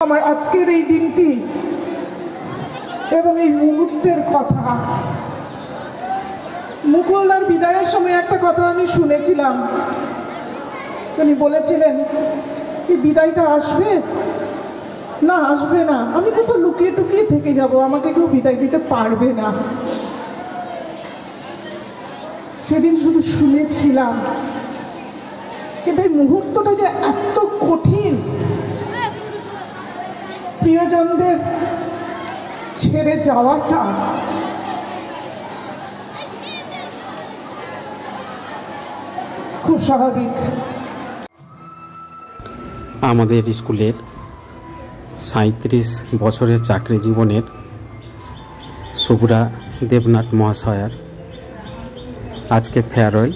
আমার আজকের এই দিনটি এবং এই মুহূর্তের কথা। মুকুলদার বিদায়ের সময় একটা কথা আমি শুনেছিলাম, উনি বলেছিলেন এই বিদায়টা আসবে না, আসবে না, আমি কোথাও লুকিয়ে টুকিয়ে থেকে যাব, আমাকে কেউ বিদায় দিতে পারবে না। সেদিন শুধু শুনেছিলাম, কিন্তু এই মুহূর্তটা যে এত কঠিন, প্রিয়জনদের ছেড়ে যাওয়াটা, খুব স্বাভাবিক। আমাদের স্কুলের 37 বছরের চাকরি জীবনের শুভ্রা দেবনাথ মহাশয়ার আজকে ফেয়ারওয়েল।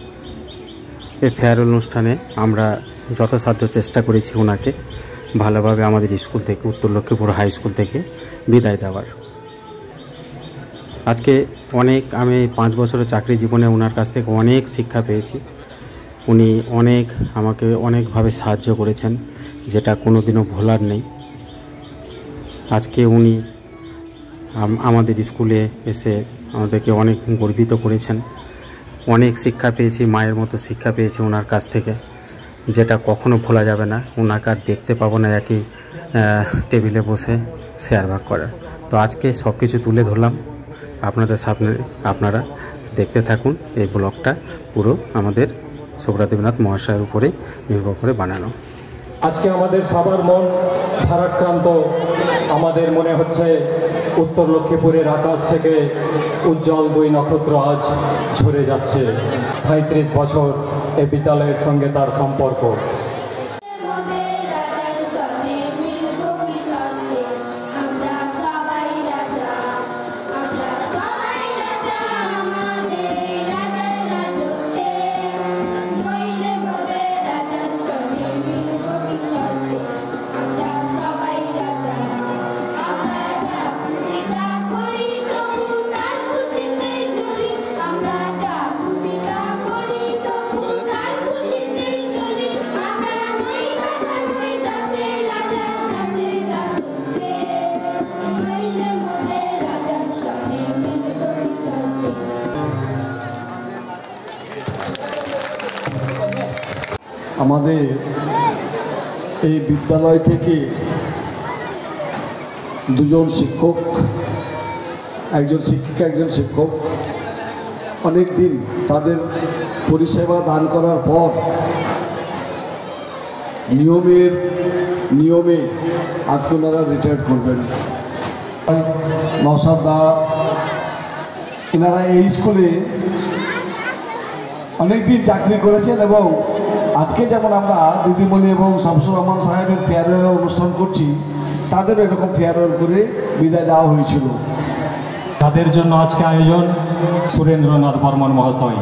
এই ফেয়ারওয়েল অনুষ্ঠানে আমরা যথাসাধ্য চেষ্টা করেছি ওনাকে ভালোভাবে আমাদের স্কুল থেকে, উত্তর লক্ষ্মীপুর হাই স্কুল থেকে বিদায় দেওয়ার। আজকে আমি 5 বছরের চাকরি জীবনে ওনার কাছ থেকে অনেক শিক্ষা পেয়েছি। উনি আমাকে অনেকভাবে সাহায্য করেছেন, যেটা কোনোদিনও ভোলার নেই। আজকে উনি আমাদের স্কুলে এসে আমাদেরকে অনেক গর্বিত করেছেন। অনেক শিক্ষা পেয়েছি, মায়ের মতো শিক্ষা পেয়েছি ওনার কাছ থেকে, যেটা কখনো ভোলা যাবে না। ওনাকে আর দেখতে পাবো না একই টেবিলে বসে শেয়ার ভাগ করার। তো আজকে সব কিছু তুলে ধরলাম আপনাদের সামনে, আপনারা দেখতে থাকুন। এই ব্লগটা পুরো আমাদের শুভ্রা দেবনাথ মহাশয়ের উপরে নির্ভর করে বানানো। আজকে আমাদের সবার মন ভারাক্রান্ত। আমাদের মনে হচ্ছে উত্তর লক্ষ্মীপুরের আকাশ থেকে উজ্জ্বল 2 নক্ষত্র আজ ঝরে যাচ্ছে। 37 বছর এই বিদ্যালয়ের সঙ্গে তার সম্পর্ক। আমাদের এই বিদ্যালয় থেকে 2জন শিক্ষক, একজন শিক্ষিকা একজন শিক্ষক, অনেক দিন তাদের পরিষেবা দান করার পর নিয়মে আজকে ওনারা রিটায়ার করবেন। নওশাদ দা, এনারা এই স্কুলে অনেকদিন চাকরি করেছেন এবং আজকে যেমন আমরা দিদিমণি এবং শামসুর রহমান সাহেবের ফেয়ারওয়েল অনুষ্ঠান করছি, তাদেরও এরকম ফেয়ারওয়েল করে বিদায় দেওয়া হয়েছিল। তাদের জন্য আজকে আয়োজন সুরেন্দ্রনাথ বর্মন মহাশয়।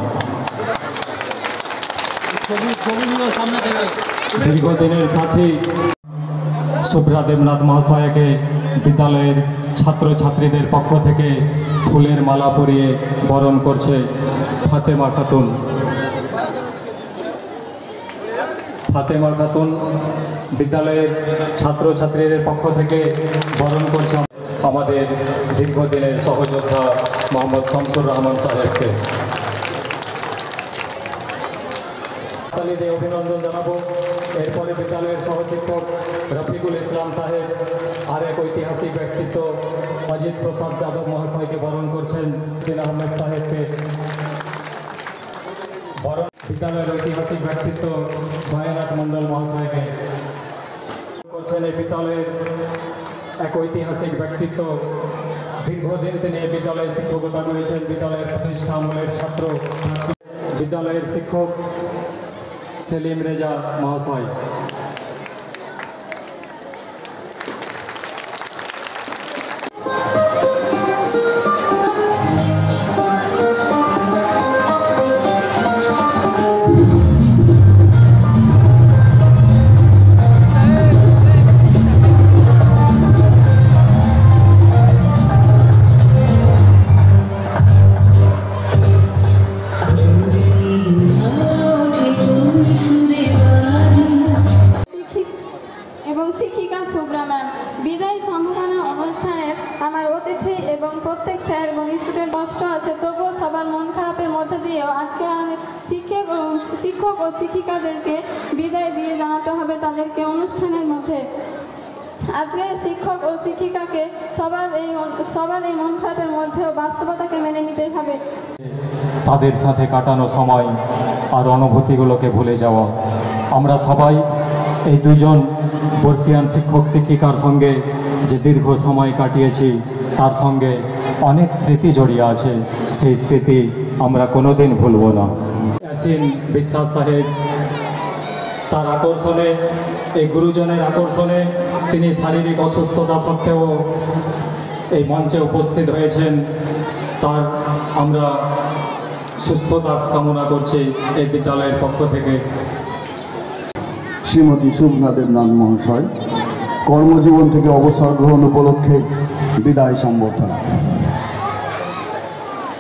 দীর্ঘদিনের সাথী শুভ্রা দেবনাথ মহাশয়কে বিদ্যালয়ের ছাত্রছাত্রীদের পক্ষ থেকে ফুলের মালা পরিয়ে বরণ করছে ফাতেমা খাতুন। ফাতেমা খাতুন বিদ্যালয়ের ছাত্রছাত্রীদের পক্ষ থেকে বরণ করছে আমাদের দীর্ঘদিনের সহযোদ্ধা মোহাম্মদ শামসুর রহমান সাহেবকে। তালিদের অভিনন্দন জানাবো। এরপরে বিদ্যালয়ের সহশিক্ষক রফিকুল ইসলাম সাহেব আর এক ঐতিহাসিক ব্যক্তিত্ব অজিত প্রসাদ যাদব মহাশয়কে বরণ করছেন দিন আহমেদ সাহেবকে। বরণ বিদ্যালয়ের ঐতিহাসিক ব্যক্তিত্ব ভয়নাথ মণ্ডল মহাশয়কে করছেন। এই বিদ্যালয়ের এক ঐতিহাসিক ব্যক্তিত্ব, দীর্ঘদিন তিনি এই বিদ্যালয়ে শিক্ষকতা করেছেন। বিদ্যালয়ের প্রতিষ্ঠা আমলের ছাত্র, বিদ্যালয়ের শিক্ষক সেলিম রেজা মহাশয়। সুরে বাজি আমার অতিথি এবং প্রত্যেক স্যার এবং স্টুডেন্ট কষ্ট আছে, তবুও সবার মন খারাপের মধ্যে দিয়েও আজকে শিক্ষক ও শিক্ষিকাদেরকে বিদায় দিয়ে জানাতে হবে তাদেরকে অনুষ্ঠানের মধ্যে। আজকে শিক্ষক ও শিক্ষিকাকে সবার এই মন খারাপের মধ্যেও বাস্তবতাকে মেনে নিতেই হবে। তাদের সাথে কাটানো সময় আর অনুভূতিগুলোকে ভুলে যাওয়া। আমরা সবাই এই দুজন বর্ষিয়ান শিক্ষক শিক্ষিকার সঙ্গে যে দীর্ঘ সময় কাটিয়েছি তার সঙ্গে অনেক স্মৃতি জড়িয়ে আছে, সেই স্মৃতি আমরা কোনোদিন ভুলব না। ইয়াসিন বিশ্বাস সাহেব তার আকর্ষণে, এই গুরুজনের আকর্ষণে তিনি শারীরিক অসুস্থতা সত্ত্বেও এই মঞ্চে উপস্থিত হয়েছেন। তার আমরা সুস্থতা কামনা করছি এই বিদ্যালয়ের পক্ষ থেকে। শ্রীমতী শুভনা দেবনাথ মহাশয় কর্মজীবন থেকে অবসর গ্রহণ উপলক্ষে বিদায় সম্বর্ধনা।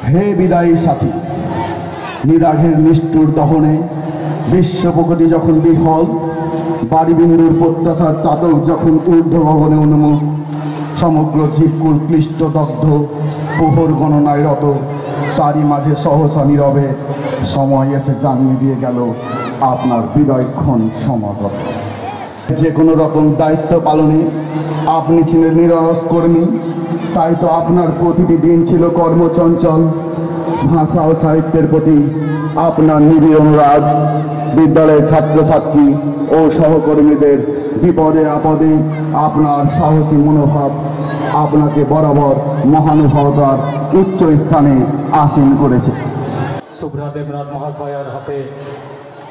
হে বিদায়ী সাথী, নিরাঘের নিষ্ঠুর দহনে বিশ্ব প্রগতি যখন বিহল, বাড়িবিন্দুর প্রত্যাশার চাতক যখন ঊর্ধ্ব গগনে উন্মুখ, সমগ্র জীবকুল ক্লিষ্ট দগ্ধ প্রহর গণনায় রত, তারই মাঝে সহসা নীরবে সময় এসে জানিয়ে দিয়ে গেল আপনার বিদায়ক্ষণ সমাগত। যে কোনো রকম দায়িত্ব পালনে আপনি ছিলেন নিরলস কর্মী, তাই তো আপনার প্রতিটি দিন ছিল কর্মচঞ্চল। ভাষা ও সাহিত্যের প্রতি আপনার নিবিড় অনুরাগ, বিদ্যালয়ের ছাত্রছাত্রী ও সহকর্মীদের বিপদে আপদে আপনার সাহসী মনোভাব আপনাকে বরাবর মহানুভবতার উচ্চ স্থানে আসীন করেছে। শুভ্রা দেবনাথ মহাশয়ের হাতে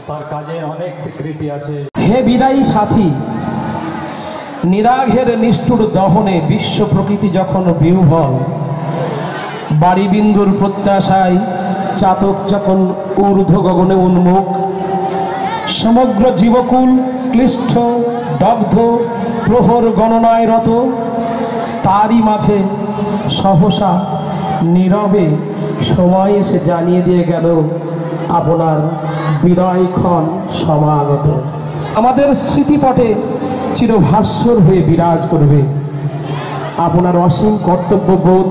তার কাজের অনেক স্বীকৃতি আছে। হে বিদায়ী সাথী, নিরাঘের নিষ্ঠুর দহনে বিশ্ব প্রকৃতি যখন বিহ্বল, বাড়িবিন্দুর প্রত্যাশায় চাতক যখন ঊর্ধ্ব গগনে উন্মুখ, সমগ্র জীবকুল ক্লিষ্ট দগ্ধ প্রহর গণনায় রত, তারই মাঝে সহসা নীরবে সময় এসে জানিয়ে দিয়ে গেল আপনার বিদায়ক্ষণ সমাগত। আমাদের স্মৃতিপটে চিরভাস্বর হয়ে বিরাজ করবে আপনার অসীম কর্তব্যবোধ,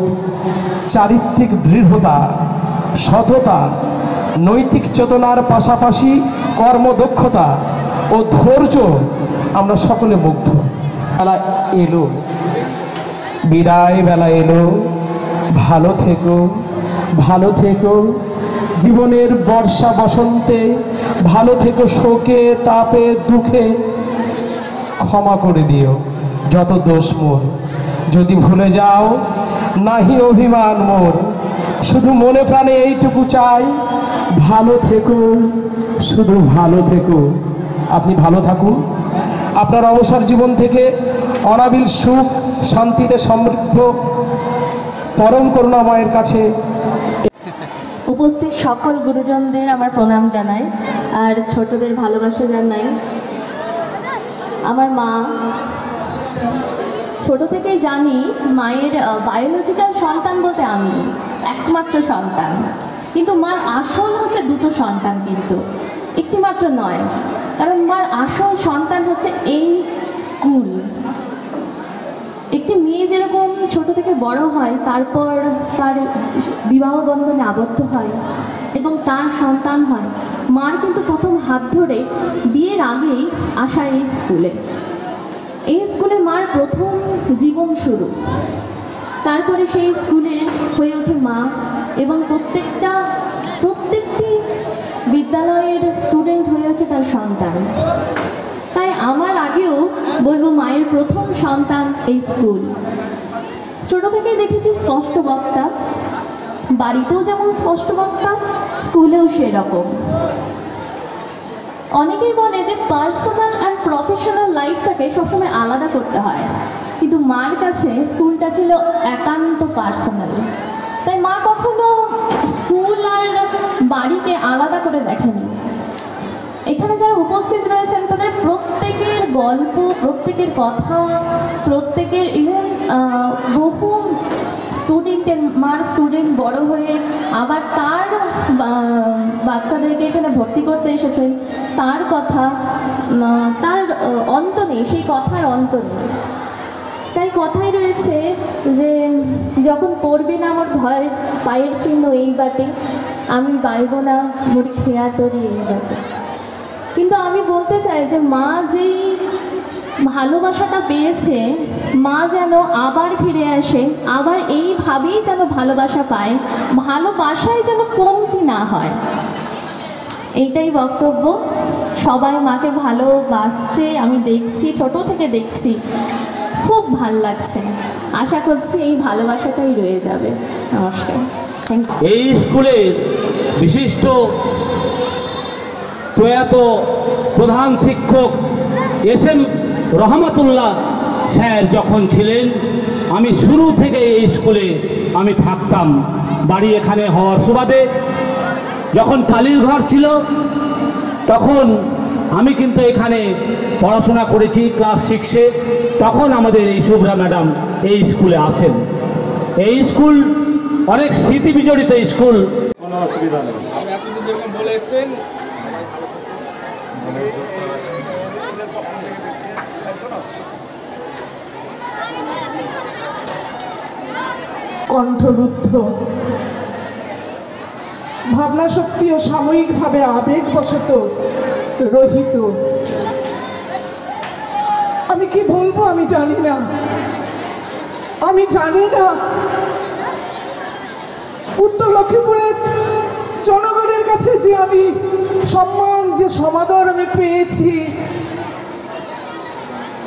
চারিত্রিক দৃঢ়তা, সততা, নৈতিক চেতনার পাশাপাশি কর্মদক্ষতা ও ধৈর্য। আমরা সকলে মুগ্ধ। বেলা এলো, বিদায় বেলা এলো, ভালো থেকো, ভালো থেকো জীবনের বর্ষা বসন্তে, ভালো থেকো শোকে তাপে দুঃখে। ক্ষমা করে দিও যত দোষ মোর, যদি ভুলে যাও নাহি অভিমান মোর। শুধু মনে প্রাণে এইটুকু চাই, ভালো থেকো, শুধু ভালো থেকো। আপনি ভালো থাকুন, আপনার অবসর জীবন থেকে অনাবিল সুখ শান্তিতে সমৃদ্ধ পরম করুণাময়ের কাছে। উপস্থিত সকল গুরুজনদের আমার প্রণাম জানাই আর ছোটদের ভালোবাসা জানাই। আমার মা, ছোট থেকেই জানি মায়ের বায়োলজিক্যাল সন্তান বলতে আমি একমাত্র সন্তান, কিন্তু মার আসল হচ্ছে দুটো সন্তান, কিন্তু একটি মাত্র নয়। কারণ মার আসল সন্তান হচ্ছে এই স্কুল। একটি মেয়ে যেরকম ছোট থেকে বড় হয়, তারপর তার বিবাহ বন্ধনে আবদ্ধ হয় এবং তার সন্তান হয়, মার কিন্তু প্রথম হাত ধরে বিয়ের আগেই আসা এই স্কুলে। এই স্কুলে মার প্রথম জীবন শুরু। তারপরে সেই স্কুলে হয়ে ওঠে মা এবং প্রত্যেকটি বিদ্যালয়ের স্টুডেন্ট হয়ে ওঠে তার সন্তান। তাই আমার আগেও বলবো মায়ের প্রথম সন্তান এই স্কুল। ছোট থেকেই দেখেছি স্পষ্ট বক্তা, বাড়িতেও যেমন স্পষ্ট বক্তা, স্কুলেও সেরকম। অনেকেই বলে যে পার্সোনাল অ্যান্ড প্রফেশনাল লাইফটাকে সবসময় আলাদা করতে হয়, কিন্তু মার কাছে স্কুলটা ছিল একান্ত পার্সোনাল। তাই মা কখনো স্কুল আর বাড়িকে আলাদা করে দেখেনি। এখানে যারা উপস্থিত রয়েছেন তাদের প্রত্যেকের গল্প, প্রত্যেকের কথা, প্রত্যেকের ইভেন বহু স্টুডেন্টের মার স্টুডেন্ট বড় হয়ে আবার তার বাচ্চাদেরকে এখানে ভর্তি করতে এসেছেন, তার কথা তার অন্ত নেই, সেই কথার অন্ত নেই। তাই কথাই রয়েছে যে যখন পড়বে না আমার ভয়ের পায়ের চিহ্ন এই বাটে, আমি বাইব না মুড়ি খেয়া তরি এই বাটে। কিন্তু আমি বলতে চাই যে মা যেই ভালোবাসাটা পেয়েছে, মা যেন আবার ফিরে আসে, আবার এইভাবেই যেন ভালোবাসা পায়, ভালোবাসায় যেন কমতি না হয়। এইটাই বক্তব্য। সবাই মাকে ভালোবাসছে, আমি দেখছি, ছোট থেকে দেখছি, খুব ভাল লাগছে। আশা করছি এই ভালোবাসাটাই রয়ে যাবে। নমস্কার, থ্যাংক ইউ। এই স্কুলের বিশিষ্ট প্রয়াত প্রধান শিক্ষক এস.এম. রহমতুল্লাহ স্যার যখন ছিলেন, আমি শুরু থেকে এই স্কুলে আমি থাকতাম। বাড়ি এখানে হওয়ার সুবাদে যখন টালির ঘর ছিল তখন আমি কিন্তু এখানে পড়াশোনা করেছি ক্লাস 6-এ। তখন আমাদের এই শুভ্রা ম্যাডাম এই স্কুলে আসেন। এই স্কুল অনেক স্মৃতি বিজড়িত স্কুল, কোনো অসুবিধা নেই। কণ্ঠরুদ্ধ ভাবনা শক্তি ও সাময়িকভাবে আবেগবশত রহিত। আমি কি বলবো আমি জানি না, আমি জানি না। উত্তর লক্ষ্মীপুরের জনগণের কাছে যে আমি সম্মান, যে সমাদর আমি পেয়েছি,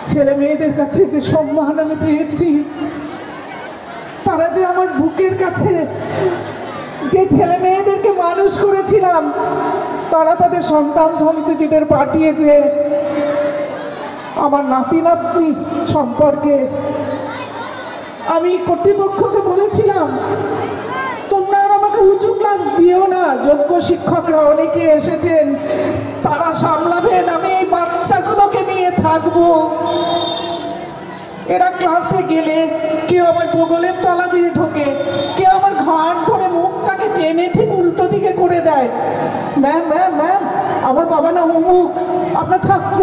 ছেলে মেয়েদের কাছে যে সম্মান আমি পেয়েছি, তারা যে আমার বুকের কাছে যে ছেলে মেয়েদেরকে মানুষ করেছিলাম, তারা তাদের সন্তান সন্ততিদের পাঠিয়ে যে আমার নাতি নাতনি সম্পর্কে আমি কর্তৃপক্ষকে বলেছিলাম, তোমরা আর আমাকে উঁচু ক্লাস দিও না, যোগ্য শিক্ষকরা অনেকে এসেছেন, তারা সামলাবেন, আমি এই বাচ্চাগুলোকে নিয়ে থাকবো। এরা ক্লাসে গেলে কেউ আমার বগলের তলা দিয়ে ঢোকে, কেউ আমার ঘাড় ধরে মুখটাকে টেনে ঠিক উল্টো দিকে করে দেয়। ম্যাম ম্যাম ম্যাম, আমার বাবা না অমুক, আপনার ছাত্র।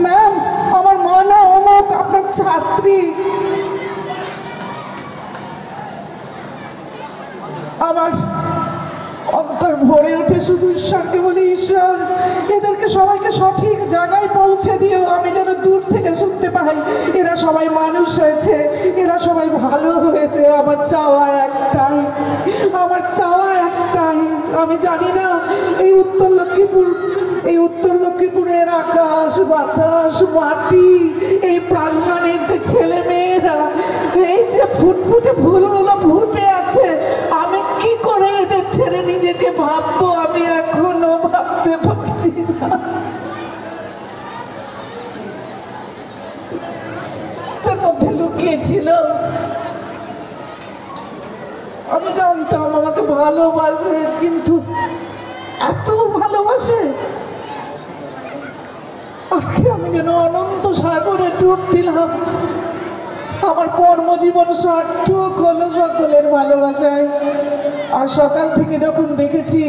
ম্যাম, আমার মা না অমুক, আপনার ছাত্রী। আমার অন্তর ভরে ওঠে, শুধু ঈশ্বরকে বলি, ঈশ্বর এদেরকে সবাইকে সঠিক জায়গায় পৌঁছে দিও, আমি যেন দূর থেকে শুনতে পাই এরা সবাই মানুষ হয়েছে, এরা সবাই ভালো হয়েছে। আমার চাওয়া একটাই, আমার চাওয়া একটাই। আমি জানি না এই উত্তর লক্ষ্মীপুরের আকাশ বাতাস মাটি, এই প্রাঙ্গণের যে ছেলে মেয়েরা, এই যে ফুটফুটে ফুলগুলো ফুটে আছে, আমি কি করে এদের ছেড়ে নিজেকে ভাববো, আমি এখনো ভাবতে পারছি না। তার মধ্যে লুকিয়েছিল, আমি জানতাম আমাকে ভালোবাসে, কিন্তু এত ভালোবাসে। আজকে আমি যেন অনন্ত সাগরে ডুব দিলাম। আমার কর্মজীবন সার্থক হলো সকলের ভালোবাসায়। আর সকাল থেকে যখন দেখেছি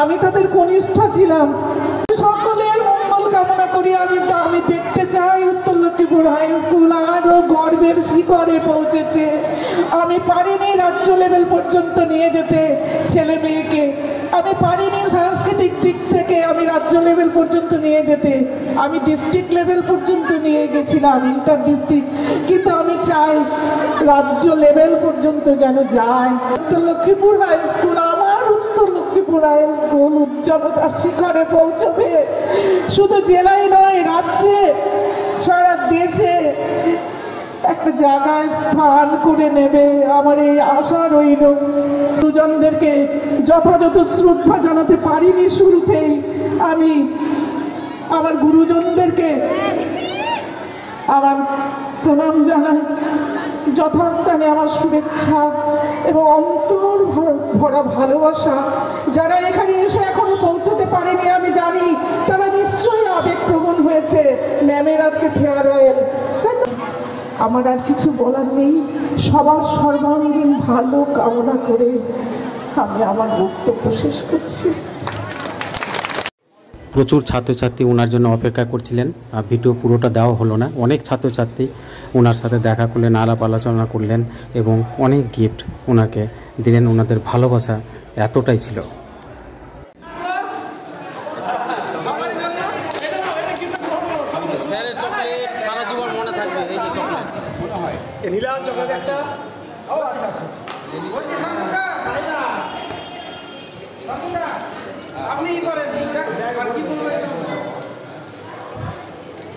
আমি তাদের কনিষ্ঠ ছিলাম, সকলের মঙ্গল কামনা করি। আমি দেখতে চাই উত্তর লক্ষ্মীপুর হাই স্কুল আরো গর্বের শিখরে পৌঁছেছে। আমি পারিনি রাজ্য লেভেল পর্যন্ত নিয়ে যেতে ছেলে মেয়েকে, আমি পারিনি সাংস্কৃতিক দিক থেকে আমি রাজ্য লেভেল পর্যন্ত নিয়ে যেতে, আমি ডিস্ট্রিক্ট লেভেল পর্যন্ত নিয়ে গেছিলাম, ইন্টার ডিস্ট্রিক্ট, কিন্তু আমি চাই রাজ্য লেভেল পর্যন্ত যেন যায়। উত্তর লক্ষ্মীপুর হাই স্কুল, আমার উত্তর লক্ষ্মীপুর হাই স্কুল উজ্জ্বলতার শিখরে পৌঁছবে। শুধু জেলায় নয়, রাজ্যে, সারা দেশে একটা জায়গায় স্থান করে নেবে, আমার এই আশা রইল। গুরুজনদেরকে যথাযথ শ্রদ্ধা জানাতে পারিনি শুরুতেই, আমি আমার গুরুজনদেরকে আমার প্রণাম জানাই, যথাস্থানে আমার শুভেচ্ছা এবং অন্তর ভরা ভালোবাসা। যারা এখানে এসে এখনো পৌঁছতে পারেনি, আমি জানি তারা নিশ্চয়ই আবেগপ্রবণ হয়েছে। ম্যামের আজকে ফেয়ারওয়েল, আমার আর কিছু বলার নেই। সবার সর্বাঙ্গীন ভালো কামনা করে আমি আমার বক্তব্য শেষ করছি। প্রচুর ছাত্রছাত্রী ওনার জন্য অপেক্ষা করছিলেন। আর ভিডিও পুরোটা দেওয়া হলো না। অনেক ছাত্রছাত্রী ওনার সাথে দেখা করলেন, আলাপ আলোচনা করলেন এবং অনেক গিফট ওনাকে দিলেন। ওনাদের ভালোবাসা এতটাই ছিল। স্যারের চকলেট সারা জীবন মনে থাকবে। এই যে চকলেট নীলা চকলেট একটা আপনি কি করেন?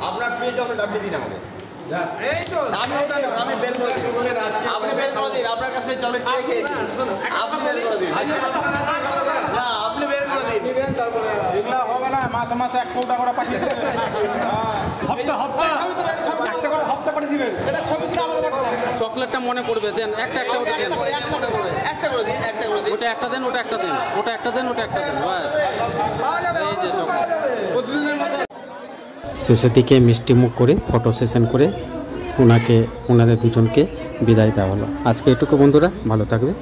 আপনার প্রিয় চকলেট আপনি দিন আমাকে। আমি ওটা না, আমি বের করে দিই। আপনি বের করে দিন। আপনার কাছে চকলেট খেয়ে খেয়েছি। আপনি বের করে দিন। না, আপনি বের করে দিন। এগুলা হবে না, মাসে মাসে 1 কোটা করে পাঠিয়ে দেবেন। হপ্তা একটা করে হপ্তা পাঠিয়ে দিবেন। এটা ছবি দিলে আমাকে দেখো। চকলেটটা মনে পড়বে। দেন একটা একটা করে দেন। একটা করে দিন, একটা করে দিন। ওটা একটা দেন, ওটা একটা দেন, ওটা একটা দেন, ওটা একটা দেন। বাস এই যে চকলেট প্রতিদিনের মতো। শেষের দিকে মিষ্টি মুখ করে ফটো সেশন করে ওনাদের দুজনকে বিদায় দেওয়া হলো। আজকে এটুকু বন্ধুরা, ভালো থাকবে।